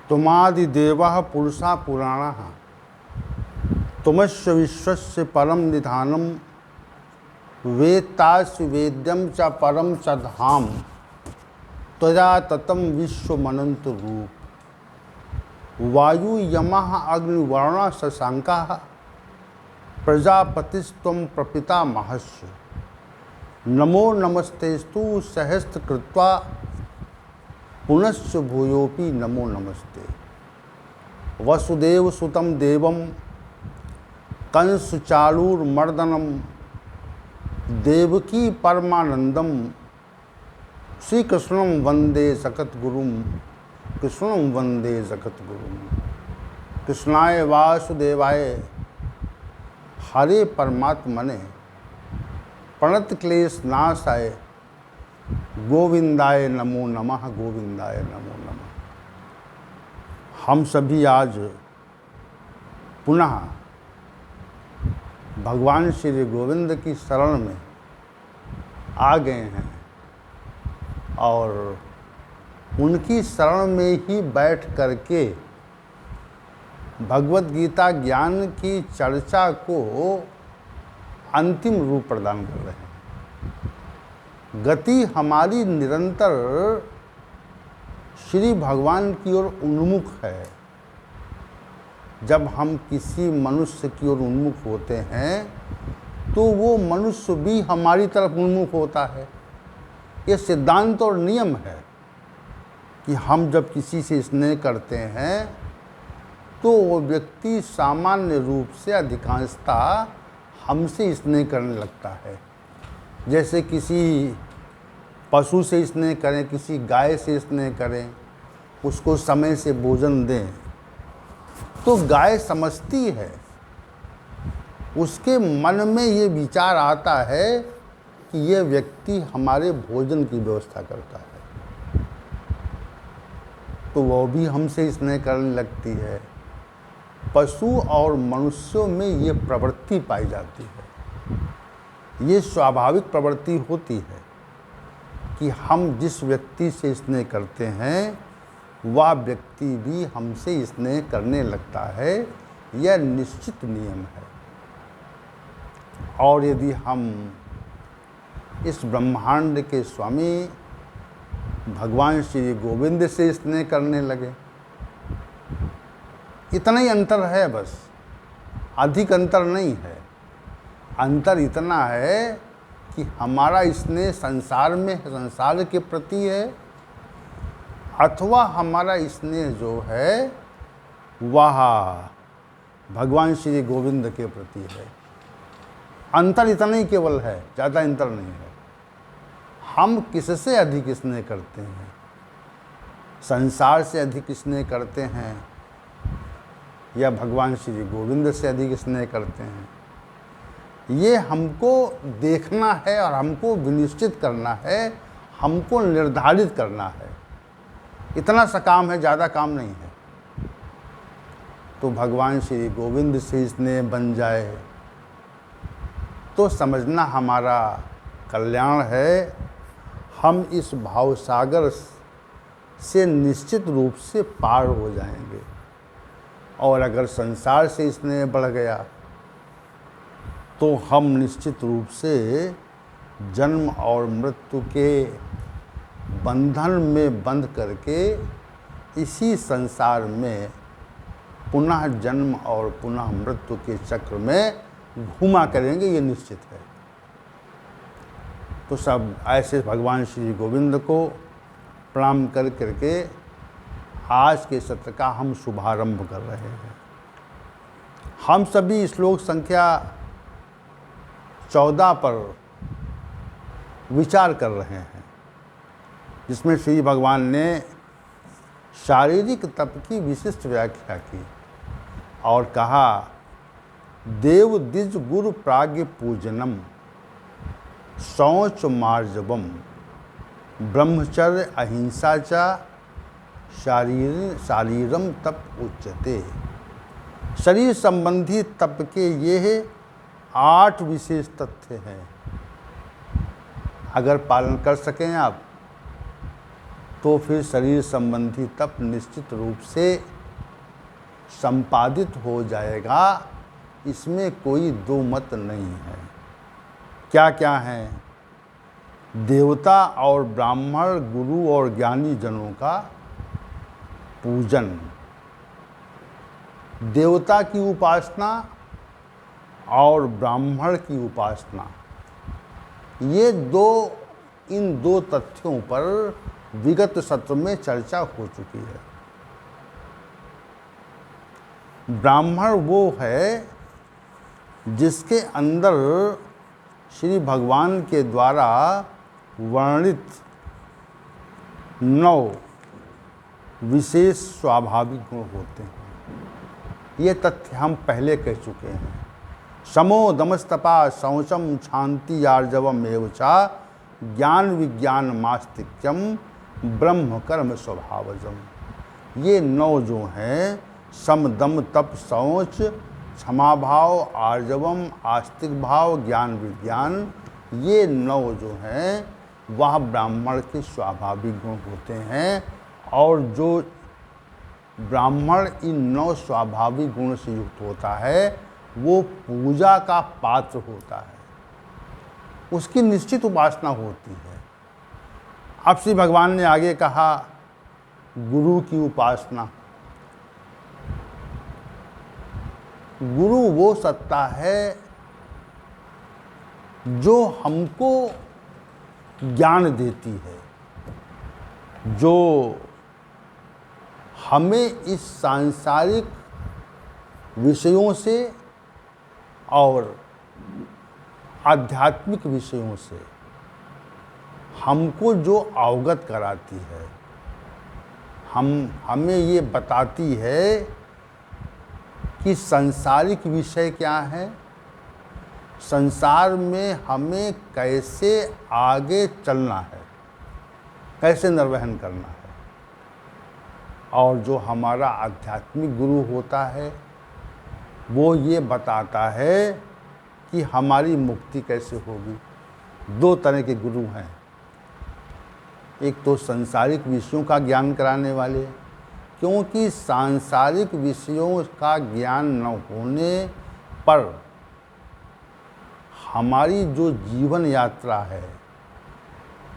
तुमादिदेवः पुरुषा पुराणः तुमस्य विश्वस्य परम निधानम वेत्तास्य वेद्यम च परम च धाम त्वया ततम विश्वमनंत रूप वायु यमः अग्निवर्णः शशांकः प्रजापतिस्त्वं प्रपितामहस्य नमो नमस्तेस्तु सहस्रकृत्वा पुनश्च भूयोपि नमो नमस्ते। वसुदेव सुतं देवं कंसचालूरमर्दनं देवकी परमानंदम श्रीकृष्णं वंदे जगद्गुरुं कृष्णं वंदे जगद्गुरुं। कृष्णाय वासुदेवाय हरे परमात्मने प्रणत क्लेश नाशाय गोविंदाय नमो नमः गोविंदाय नमो नमः। हम सभी आज पुनः भगवान श्री गोविंद की शरण में आ गए हैं और उनकी शरण में ही बैठ करके भगवत गीता ज्ञान की चर्चा को अंतिम रूप प्रदान कर रहे हैं। गति हमारी निरंतर श्री भगवान की ओर उन्मुख है। जब हम किसी मनुष्य की ओर उन्मुख होते हैं तो वो मनुष्य भी हमारी तरफ उन्मुख होता है। ये सिद्धांत और नियम है कि हम जब किसी से स्नेह करते हैं तो वो व्यक्ति सामान्य रूप से अधिकांशतः हमसे स्नेह करने लगता है। जैसे किसी पशु से स्नेह करें, किसी गाय से स्नेह करें, उसको समय से भोजन दें तो गाय समझती है, उसके मन में ये विचार आता है कि ये व्यक्ति हमारे भोजन की व्यवस्था करता है, तो वो भी हमसे स्नेह करने लगती है। पशु और मनुष्यों में ये प्रवृत्ति पाई जाती है। ये स्वाभाविक प्रवृत्ति होती है कि हम जिस व्यक्ति से स्नेह करते हैं वह व्यक्ति भी हमसे स्नेह करने लगता है। यह निश्चित नियम है। और यदि हम इस ब्रह्मांड के स्वामी भगवान श्री गोविंद से स्नेह करने लगे, इतना ही अंतर है, बस अधिक अंतर नहीं है। अंतर इतना है कि हमारा स्नेह संसार में संसार के प्रति है अथवा हमारा स्नेह जो है वह भगवान श्री गोविंद के प्रति है। अंतर इतना ही केवल है, ज़्यादा अंतर नहीं है। हम किससे अधिक स्नेह करते हैं? संसार से अधिक स्नेह करते हैं या भगवान श्री गोविंद से अधिक स्नेह करते हैं? ये हमको देखना है और हमको विनिश्चित करना है, हमको निर्धारित करना है। इतना सा काम है, ज़्यादा काम नहीं है। तो भगवान श्री गोविंद से स्नेह बन जाए तो समझना हमारा कल्याण है। हम इस भावसागर से निश्चित रूप से पार हो जाएंगे। और अगर संसार से स्नेह बढ़ गया तो हम निश्चित रूप से जन्म और मृत्यु के बंधन में बंध करके इसी संसार में पुनः जन्म और पुनः मृत्यु के चक्र में घूमा करेंगे, ये निश्चित है। तो सब ऐसे भगवान श्री गोविंद को प्रणाम कर करके आज के सत्र का हम शुभारंभ कर रहे हैं। हम सभी श्लोक संख्या 14 पर विचार कर रहे हैं, जिसमें श्री भगवान ने शारीरिक तप की विशिष्ट व्याख्या की और कहा, देव द्विज गुरु प्राज्ञ पूजनम शौच मार्जवम ब्रह्मचर्य अहिंसा च शारीरम तप उच्यते। शरीर संबंधी तप के ये 8 विशेष तथ्य हैं। अगर पालन कर सकें आप तो फिर शरीर संबंधी तप निश्चित रूप से संपादित हो जाएगा, इसमें कोई दो मत नहीं है। क्या क्या है? देवता और ब्राह्मण, गुरु और ज्ञानी जनों का पूजन, देवता की उपासना और ब्राह्मण की उपासना, ये इन दो तथ्यों पर विगत सत्र में चर्चा हो चुकी है। ब्राह्मण वो है जिसके अंदर श्री भगवान के द्वारा वर्णित 9 विशेष स्वाभाविक गुण होते हैं। ये तथ्य हम पहले कह चुके हैं। समो दमस्तपा शौचम शांति आर्जवम एवचा ज्ञान विज्ञान मास्तिक्यम ब्रह्म कर्म स्वभावजम। ये 9 जो हैं, सम दम तप शौच, क्षमा भाव, आर्जवम आस्तिक भाव, ज्ञान विज्ञान, ये 9 जो हैं वह ब्राह्मण के स्वाभाविक गुण होते हैं। और जो ब्राह्मण इन 9 स्वाभाविक गुण से युक्त होता है वो पूजा का पात्र होता है, उसकी निश्चित उपासना होती है। अब श्री भगवान ने आगे कहा गुरु की उपासना। गुरु वो सत्ता है जो हमको ज्ञान देती है, जो हमें इस सांसारिक विषयों से और आध्यात्मिक विषयों से हमको जो अवगत कराती है, हमें ये बताती है कि सांसारिक विषय क्या है, संसार में हमें कैसे आगे चलना है, कैसे निर्वहन करना है। और जो हमारा आध्यात्मिक गुरु होता है वो ये बताता है कि हमारी मुक्ति कैसे होगी। 2 तरह के गुरु हैं, एक तो सांसारिक विषयों का ज्ञान कराने वाले, क्योंकि सांसारिक विषयों का ज्ञान न होने पर हमारी जो जीवन यात्रा है,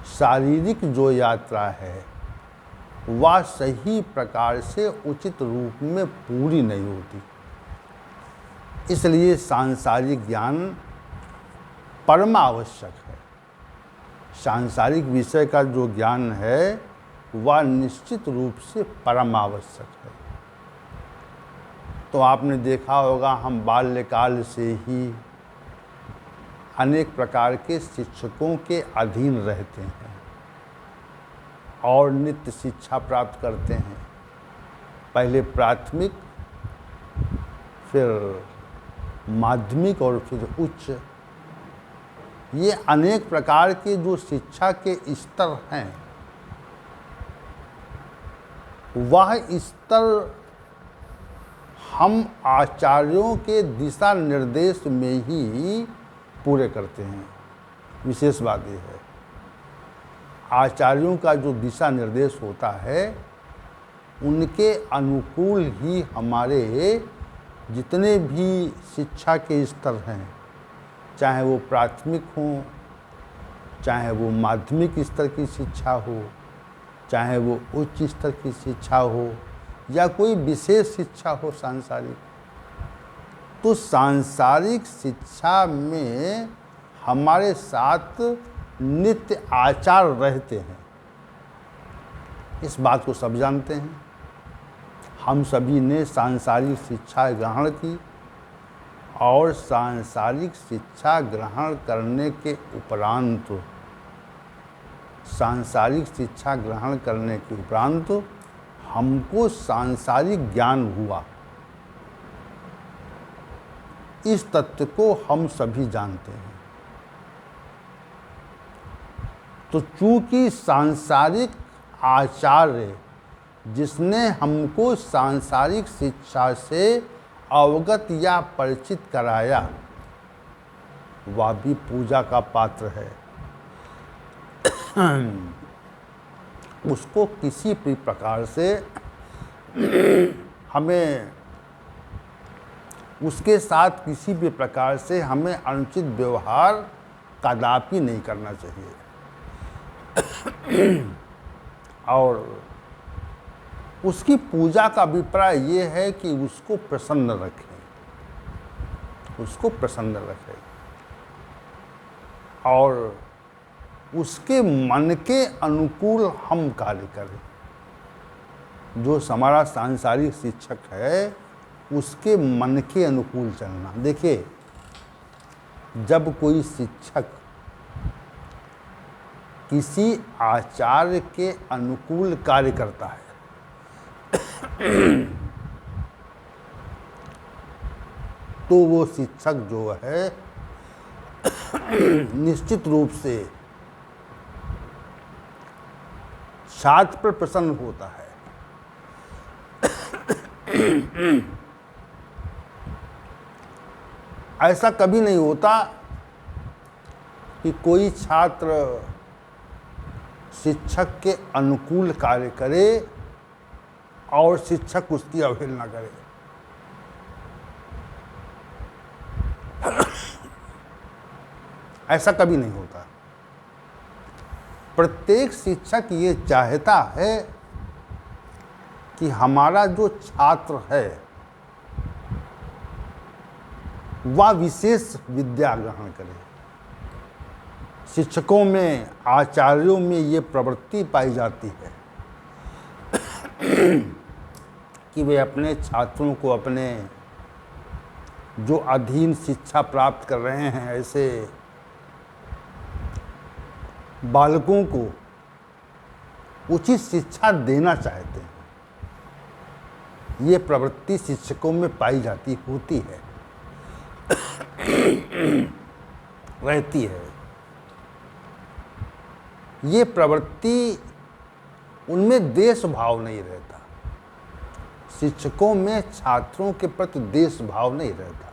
शारीरिक जो यात्रा है, वह सही प्रकार से उचित रूप में पूरी नहीं होती। इसलिए सांसारिक ज्ञान परम आवश्यक है। सांसारिक विषय का जो ज्ञान है वह निश्चित रूप से परम आवश्यक है। तो आपने देखा होगा हम बाल्यकाल से ही अनेक प्रकार के शिक्षकों के अधीन रहते हैं और नित्य शिक्षा प्राप्त करते हैं। पहले प्राथमिक, फिर माध्यमिक और फिर उच्च। ये अनेक प्रकार के जो शिक्षा के स्तर हैं, वह स्तर हम आचार्यों के दिशा निर्देश में ही पूरे करते हैं। विशेष बात यह है, आचार्यों का जो दिशा निर्देश होता है उनके अनुकूल ही हमारे जितने भी शिक्षा के स्तर हैं, चाहे वो प्राथमिक हों, चाहे वो माध्यमिक स्तर की शिक्षा हो, चाहे वो उच्च स्तर की शिक्षा हो, या कोई विशेष शिक्षा हो सांसारिक, तो सांसारिक शिक्षा में हमारे साथ नित्य आचार रहते हैं। इस बात को सब जानते हैं। हम सभी ने सांसारिक शिक्षा ग्रहण की और सांसारिक शिक्षा ग्रहण करने के उपरांत हमको सांसारिक ज्ञान हुआ। इस तथ्य को हम सभी जानते हैं। तो चूंकि सांसारिक आचार्य जिसने हमको सांसारिक शिक्षा से अवगत या परिचित कराया, वह भी पूजा का पात्र है। उसको किसी भी प्रकार से हमें उसके साथ किसी भी प्रकार से हमें अनुचित व्यवहार कदापि नहीं करना चाहिए। और उसकी पूजा का अभिप्राय ये है कि उसको प्रसन्न रखें, उसको प्रसन्न रखें और उसके मन के अनुकूल हम कार्य करें। जो हमारा सांसारिक शिक्षक है उसके मन के अनुकूल चलना। देखिए, जब कोई शिक्षक किसी आचार्य के अनुकूल कार्य करता है तो वो शिक्षक जो है निश्चित रूप से छात्र पर प्रसन्न होता है। ऐसा कभी नहीं होता कि कोई छात्र शिक्षक के अनुकूल कार्य करे और शिक्षक उसकी अवहेलना करे। ऐसा कभी नहीं होता। प्रत्येक शिक्षक ये चाहता है कि हमारा जो छात्र है वह विशेष विद्या ग्रहण करे। शिक्षकों में, आचार्यों में ये प्रवृत्ति पाई जाती है कि वे अपने छात्रों को, अपने जो अधीन शिक्षा प्राप्त कर रहे हैं ऐसे बालकों को उचित शिक्षा देना चाहते हैं। ये प्रवृत्ति शिक्षकों में पाई जाती होती है, रहती है। ये प्रवृत्ति, उनमें देश भाव नहीं रहता। शिक्षकों में छात्रों के प्रति देश भाव नहीं रहता।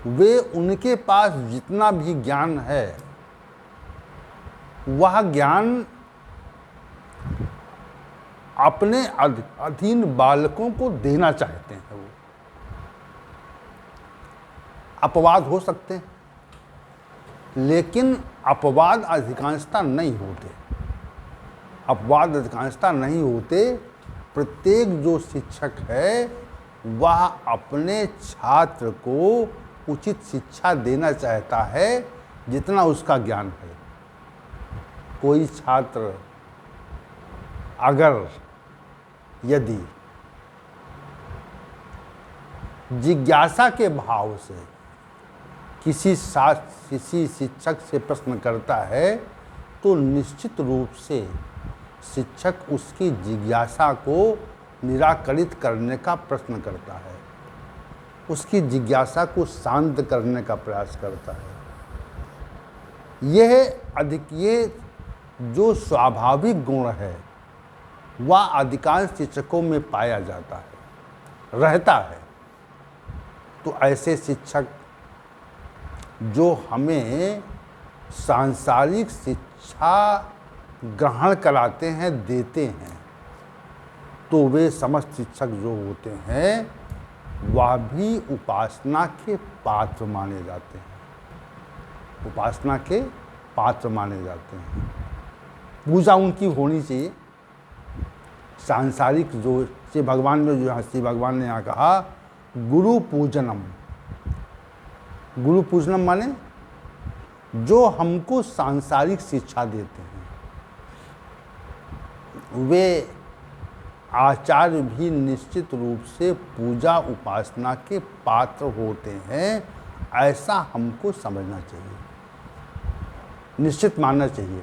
वे, उनके पास जितना भी ज्ञान है वह ज्ञान अपने अधीन बालकों को देना चाहते हैं। वो अपवाद हो सकते हैं, लेकिन अपवाद अधिकांशता नहीं होते। अपवाद अधिकांशता नहीं होते। प्रत्येक जो शिक्षक है वह अपने छात्र को उचित शिक्षा देना चाहता है जितना उसका ज्ञान है। कोई छात्र अगर यदि जिज्ञासा के भाव से किसी शिक्षक से प्रश्न करता है तो निश्चित रूप से शिक्षक उसकी जिज्ञासा को निराकरित करने का प्रश्न करता है, उसकी जिज्ञासा को शांत करने का प्रयास करता है। ये जो स्वाभाविक गुण है वह अधिकांश शिक्षकों में पाया जाता है, रहता है। तो ऐसे शिक्षक जो हमें सांसारिक शिक्षा ग्रहण कराते हैं, देते हैं, तो वे समस्त शिक्षक जो होते हैं वह भी उपासना के पात्र माने जाते हैं। उपासना के पात्र माने जाते हैं। पूजा उनकी होनी चाहिए। सांसारिक जो श्री भगवान ने, जो श्री भगवान ने यहाँ कहा गुरु पूजनम। गुरु पूजनम माने जो हमको सांसारिक शिक्षा देते हैं। वे आचार्य भी निश्चित रूप से पूजा उपासना के पात्र होते हैं, ऐसा हमको समझना चाहिए, निश्चित मानना चाहिए।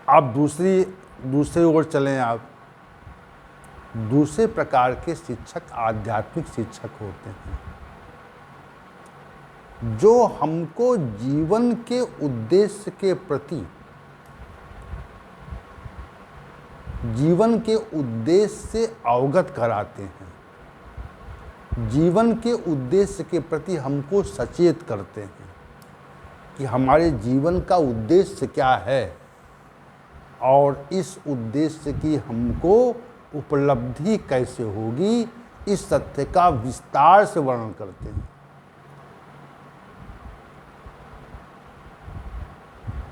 आप दूसरे ओर चलें। आप दूसरे प्रकार के शिक्षक आध्यात्मिक शिक्षक होते हैं जो हमको जीवन के उद्देश्य के प्रति, जीवन के उद्देश्य से अवगत कराते हैं। जीवन के उद्देश्य के प्रति हमको सचेत करते हैं कि हमारे जीवन का उद्देश्य क्या है। और इस उद्देश्य की हमको उपलब्धि कैसे होगी, इस तथ्य का विस्तार से वर्णन करते हैं।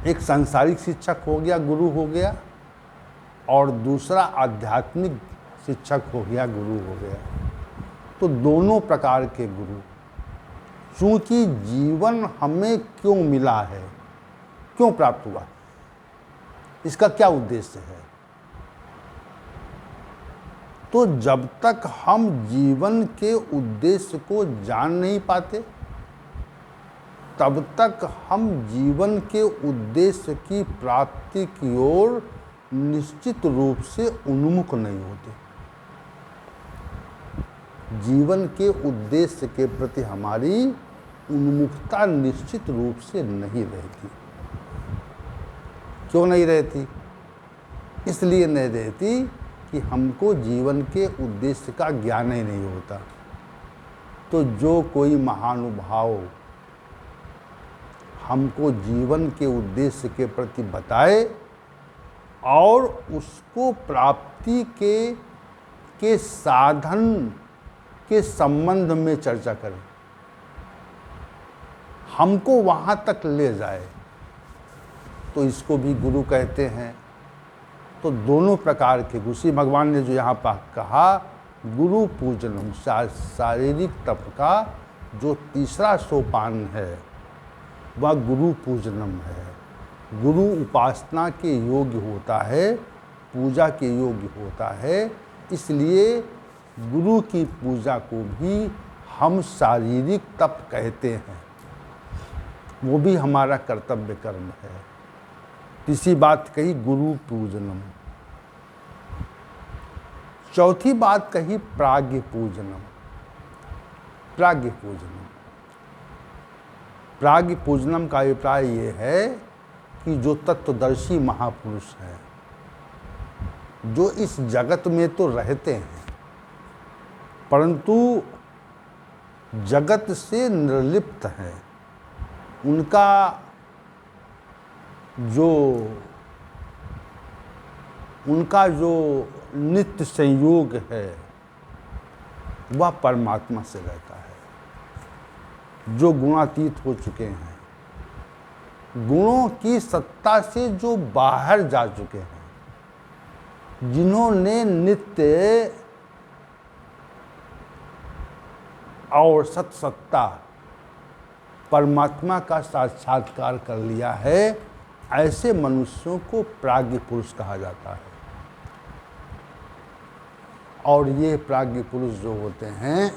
एक सांसारिक शिक्षक हो गया, गुरु हो गया, और दूसरा आध्यात्मिक शिक्षक हो गया, गुरु हो गया। तो दोनों प्रकार के गुरु, चूंकि जीवन हमें क्यों मिला है, क्यों प्राप्त हुआ, इसका क्या उद्देश्य है, तो जब तक हम जीवन के उद्देश्य को जान नहीं पाते, तब तक हम जीवन के उद्देश्य की प्राप्ति की ओर निश्चित रूप से उन्मुख नहीं होते। जीवन के उद्देश्य के प्रति हमारी उन्मुखता निश्चित रूप से नहीं रहती। क्यों नहीं रहती? इसलिए नहीं रहती कि हमको जीवन के उद्देश्य का ज्ञान ही नहीं होता। तो जो कोई महानुभाव हमको जीवन के उद्देश्य के प्रति बताए और उसको प्राप्ति के साधन के संबंध में चर्चा करें, हमको वहाँ तक ले जाए, तो इसको भी गुरु कहते हैं। तो दोनों प्रकार के गुरु, श्री भगवान ने जो यहाँ पर कहा, गुरु पूजनम, शारीरिक तप का जो तीसरा सोपान है वह गुरु पूजनम है। गुरु उपासना के योग्य होता है, पूजा के योग्य होता है, इसलिए गुरु की पूजा को भी हम शारीरिक तप कहते हैं। वो भी हमारा कर्तव्य कर्म है। तीसरी बात कही गुरु पूजनम। चौथी बात कही प्राज्ञ पूजनम। प्राज्ञ पूजनम, प्राज्ञ पूजनम का अभिप्राय ये है कि जो तत्वदर्शी महापुरुष हैं, जो इस जगत में तो रहते हैं परंतु जगत से निर्लिप्त हैं, उनका जो नित्य संयोग है वह परमात्मा से रहता है। जो गुणातीत हो चुके हैं, गुणों की सत्ता से जो बाहर जा चुके हैं, जिन्होंने नित्य और सत्सत्ता परमात्मा का साक्षात्कार कर लिया है, ऐसे मनुष्यों को प्राज्ञ पुरुष कहा जाता है। और ये प्राज्ञ पुरुष जो होते हैं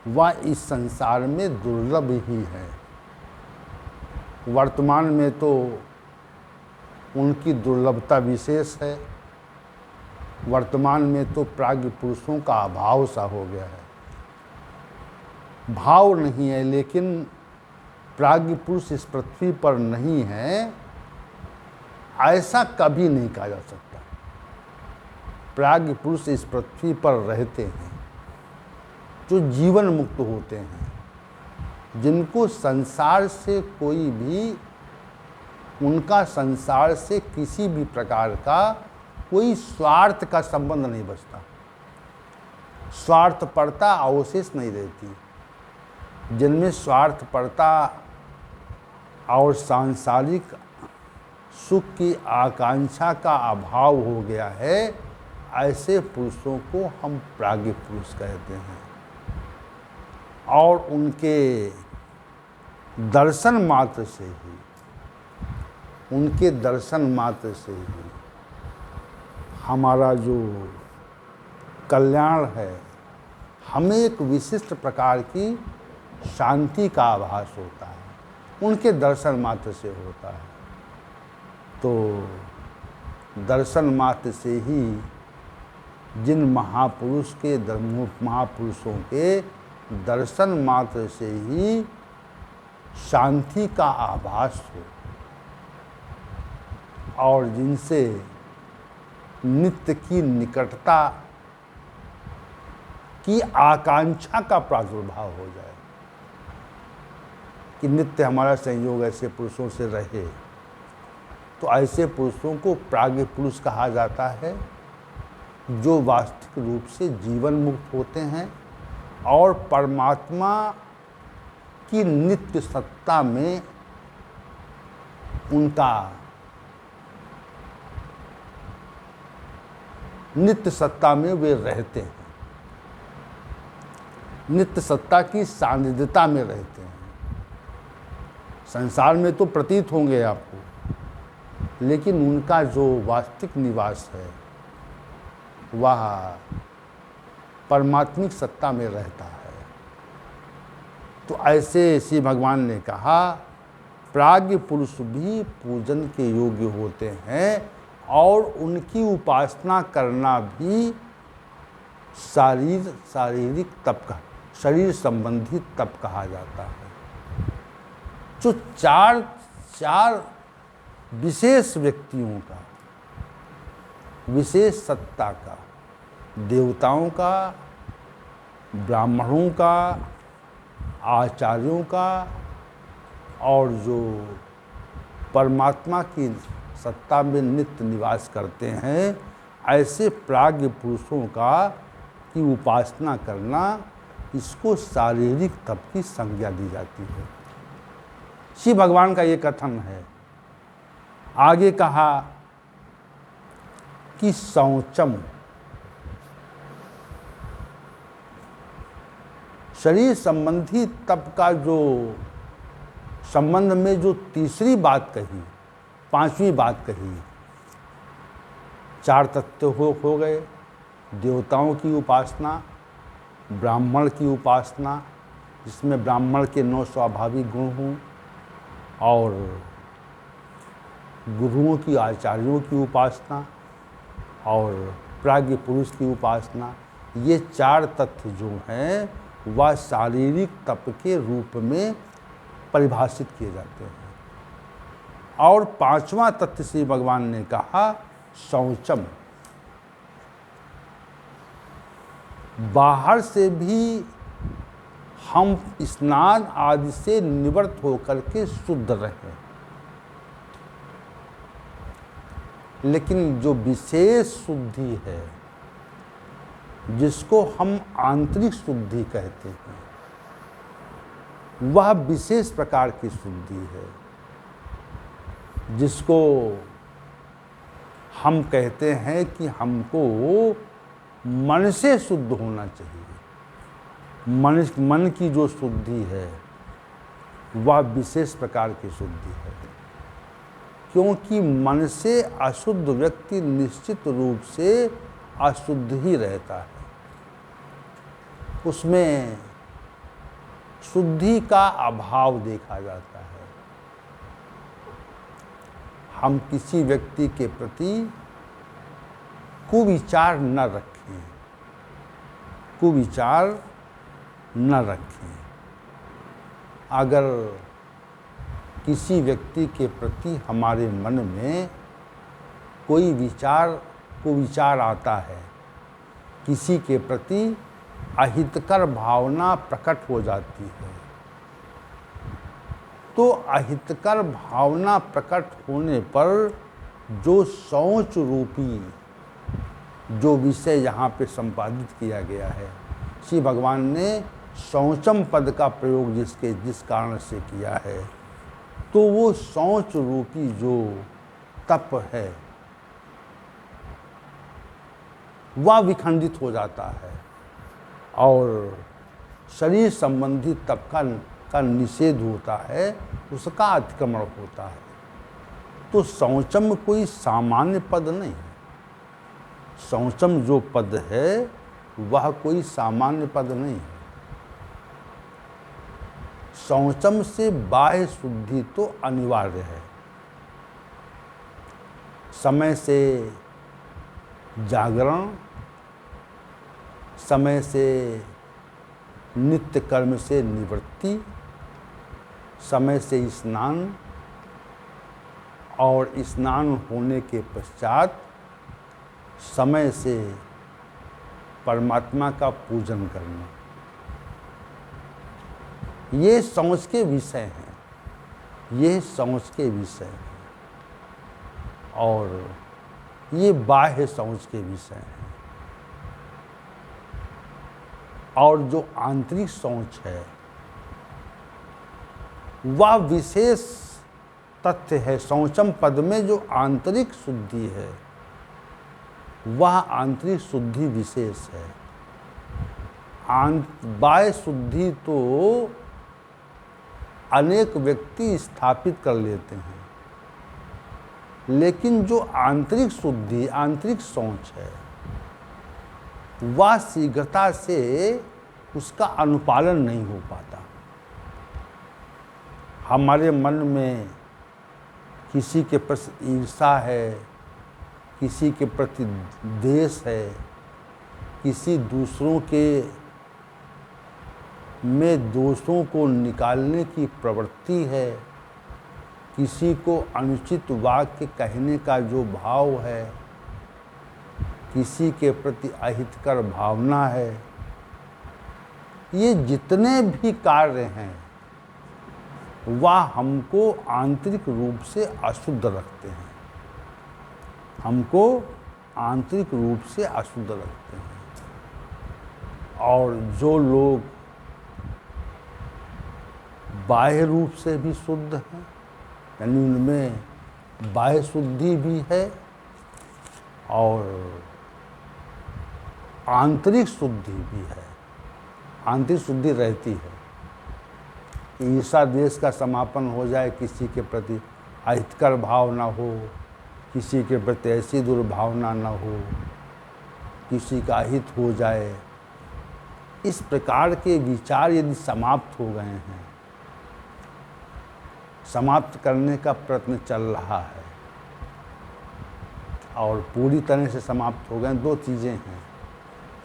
वह इस संसार में दुर्लभ ही है। वर्तमान में तो उनकी दुर्लभता विशेष है। वर्तमान में तो प्राज्ञ पुरुषों का अभाव सा हो गया है। भाव नहीं है, लेकिन प्राज्ञ पुरुष इस पृथ्वी पर नहीं है, ऐसा कभी नहीं कहा जा सकता। प्राज्ञ पुरुष इस पृथ्वी पर रहते हैं, जो जीवन मुक्त होते हैं, जिनको संसार से कोई भी, उनका संसार से किसी भी प्रकार का कोई स्वार्थ का संबंध नहीं बचता। स्वार्थपरता अवशेष नहीं रहती। जिनमें स्वार्थपरता और सांसारिक सुख की आकांक्षा का अभाव हो गया है, ऐसे पुरुषों को हम प्राज्ञ पुरुष कहते हैं। और उनके दर्शन मात्र से ही, उनके दर्शन मात्र से ही हमारा जो कल्याण है, हमें एक विशिष्ट प्रकार की शांति का आभास होता है, उनके दर्शन मात्र से होता है। तो दर्शन मात्र से ही जिन महापुरुष के महापुरुषों के दर्शन मात्र से ही शांति का आभास हो, और जिनसे नित्य की निकटता की आकांक्षा का प्रादुर्भाव हो जाए, कि नित्य हमारा संयोग ऐसे पुरुषों से रहे, तो ऐसे पुरुषों को प्राज्ञ पुरुष कहा जाता है, जो वास्तविक रूप से जीवन मुक्त होते हैं और परमात्मा की नित्य सत्ता में उनका नित्य सत्ता में वे रहते हैं, नित्य सत्ता की सानिध्यता में रहते हैं। संसार में तो प्रतीत होंगे आपको, लेकिन उनका जो वास्तविक निवास है वह परमात्मिक सत्ता में रहता है। तो ऐसे श्री भगवान ने कहा प्राज्ञ पुरुष भी पूजन के योग्य होते हैं और उनकी उपासना करना भी शारीरिक तप का शरीर संबंधी तप कहा जाता है। जो चार विशेष व्यक्तियों का, विशेष सत्ता का, देवताओं का, ब्राह्मणों का, आचार्यों का और जो परमात्मा की सत्ता में नित्य निवास करते हैं, ऐसे प्राज्ञ पुरुषों का की उपासना करना, इसको शारीरिक तप की संज्ञा दी जाती है। श्री भगवान का ये कथन है। आगे कहा कि शौचम, शरीर संबंधी तप का जो संबंध में जो तीसरी बात कही, पांचवी बात कही, चार तत्व हो गए, देवताओं की उपासना, ब्राह्मण की उपासना जिसमें ब्राह्मण के 9 स्वाभाविक गुण हों, और गुरुओं की, आचार्यों की उपासना और प्राज्ञ पुरुष की उपासना, ये 4 तत्व जो हैं वह शारीरिक तप के रूप में परिभाषित किए जाते हैं। और 5वां तत्व श्री भगवान ने कहा शौचम, बाहर से भी हम स्नान आदि से निवृत्त होकर के शुद्ध रहें, लेकिन जो विशेष शुद्धि है, जिसको हम आंतरिक शुद्धि कहते हैं, वह विशेष प्रकार की शुद्धि है, जिसको हम कहते हैं कि हमको मन से शुद्ध होना चाहिए। मन की जो शुद्धि है वह विशेष प्रकार की शुद्धि है, क्योंकि मन से अशुद्ध व्यक्ति निश्चित रूप से अशुद्ध ही रहता है। उसमें शुद्धि का अभाव देखा जाता है। हम किसी व्यक्ति के प्रति कुविचार न रखें, कुविचार न रखें। अगर किसी व्यक्ति के प्रति हमारे मन में कोई कुविचार आता है, किसी के प्रति अहितकर भावना प्रकट हो जाती है, तो अहितकर भावना प्रकट होने पर जो शौच रूपी जो विषय यहाँ पे संपादित किया गया है, श्री भगवान ने शौचम पद का प्रयोग जिस कारण से किया है, तो वो शौच रूपी जो तप है वह विखंडित हो जाता है और शरीर संबंधी तप का निषेध होता है, उसका अतिक्रमण होता है। तो शौचम कोई सामान्य पद नहीं है। शौचम जो पद है वह कोई सामान्य पद नहीं है। शौचम से बाह्य शुद्धि तो अनिवार्य है। समय से जागरण, समय से नित्य कर्म से निवृत्ति, समय से स्नान और स्नान होने के पश्चात समय से परमात्मा का पूजन करना, ये शौच के विषय हैं, ये शौच के विषय हैं। और ये बाह्य सोच के विषय हैं। और जो आंतरिक सोच है वह विशेष तथ्य है। शौचम पद में जो आंतरिक शुद्धि है वह आंतरिक शुद्धि विशेष है। बाह्य शुद्धि तो अनेक व्यक्ति स्थापित कर लेते हैं, लेकिन जो आंतरिक शुद्धि, आंतरिक सोच है, वह शीघ्रता से उसका अनुपालन नहीं हो पाता। हमारे मन में किसी के प्रति ईर्षा है, किसी के प्रति द्वेष है, किसी दूसरों के में दोषों को निकालने की प्रवृत्ति है, किसी को अनुचित वाक्य कहने का जो भाव है, किसी के प्रति अहितकर भावना है। ये जितने भी कार्य हैं वह हमको आंतरिक रूप से अशुद्ध रखते हैं, हमको आंतरिक रूप से अशुद्ध रखते हैं। और जो लोग बाह्य रूप से भी शुद्ध हैं, यानी उनमें बाह्य शुद्धि भी है और आंतरिक शुद्धि भी है, आंतरिक शुद्धि रहती है। ईर्षा द्वेष का समापन हो जाए, किसी के प्रति अहितकर भाव ना हो, किसी के प्रति ऐसी दुर्भावना ना हो, किसी का हित हो जाए, इस प्रकार के विचार यदि समाप्त हो गए हैं, समाप्त करने का प्रयत्न चल रहा है और पूरी तरह से समाप्त हो गए, दो चीज़ें हैं।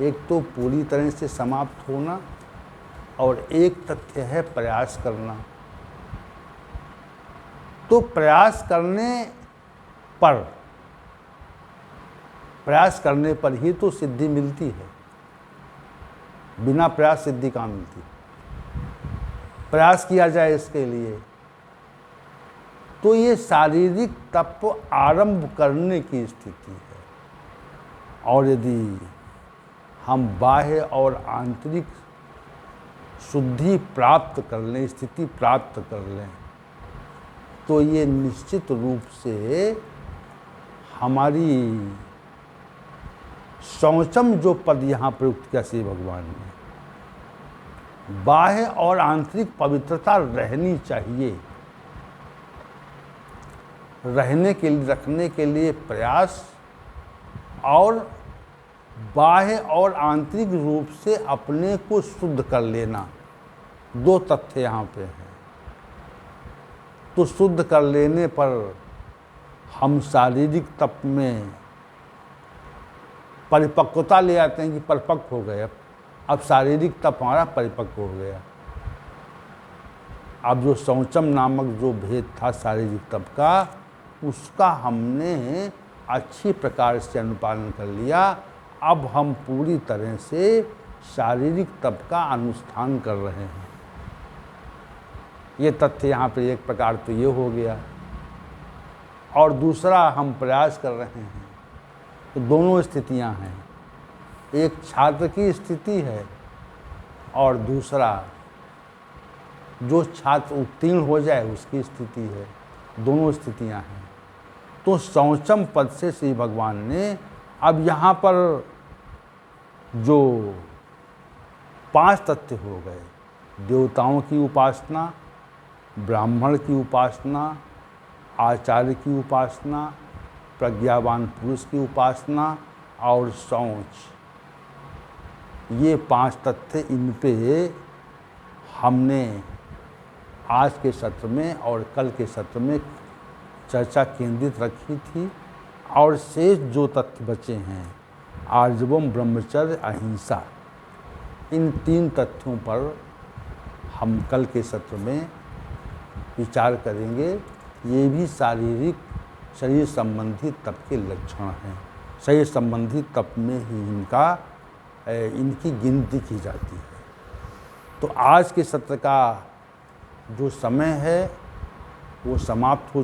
एक तो पूरी तरह से समाप्त होना और एक तथ्य है प्रयास करना। तो प्रयास करने पर ही तो सिद्धि मिलती है, बिना प्रयास सिद्धि कहाँ मिलती। प्रयास किया जाए इसके लिए तो ये शारीरिक तप आरंभ करने की स्थिति है। और यदि हम बाह्य और आंतरिक शुद्धि प्राप्त कर लें, स्थिति प्राप्त कर लें, तो ये निश्चित रूप से हमारी शौचम जो पद यहाँ प्रयुक्त किया श्री भगवान ने, बाह्य और आंतरिक पवित्रता रहनी चाहिए। रखने के लिए प्रयास और बाह्य और आंतरिक रूप से अपने को शुद्ध कर लेना, दो तथ्य यहाँ पे हैं। तो शुद्ध कर लेने पर हम शारीरिक तप में परिपक्वता ले आते हैं कि परिपक्व हो गए, अब शारीरिक तप हमारा परिपक्व हो गया। अब जो शौचम नामक जो भेद था शारीरिक तप का, उसका हमने अच्छी प्रकार से अनुपालन कर लिया। अब हम पूरी तरह से शारीरिक तप का अनुष्ठान कर रहे हैं। ये तथ्य यहाँ पे एक प्रकार तो ये हो गया। और दूसरा, हम प्रयास कर रहे हैं, तो दोनों स्थितियाँ हैं। एक छात्र की स्थिति है और दूसरा जो छात्र उत्तीर्ण हो जाए उसकी स्थिति है, दोनों स्थितियाँ हैं। तो शौचम पद से श्री भगवान ने अब यहाँ पर जो 5 तथ्य हो गए, देवताओं की उपासना, ब्राह्मण की उपासना, आचार्य की उपासना, प्रज्ञावान पुरुष की उपासना और शौच, ये 5 तथ्य, इन पे हमने आज के सत्र में और कल के सत्र में चर्चा केंद्रित रखी थी। और शेष जो तथ्य बचे हैं, आर्जवम, ब्रह्मचर्य, अहिंसा, इन 3 तथ्यों पर हम कल के सत्र में विचार करेंगे। ये भी शरीर संबंधी तप के लक्षण हैं। शरीर संबंधी तप में ही इनकी गिनती की जाती है। तो आज के सत्र का जो समय है वो समाप्त हो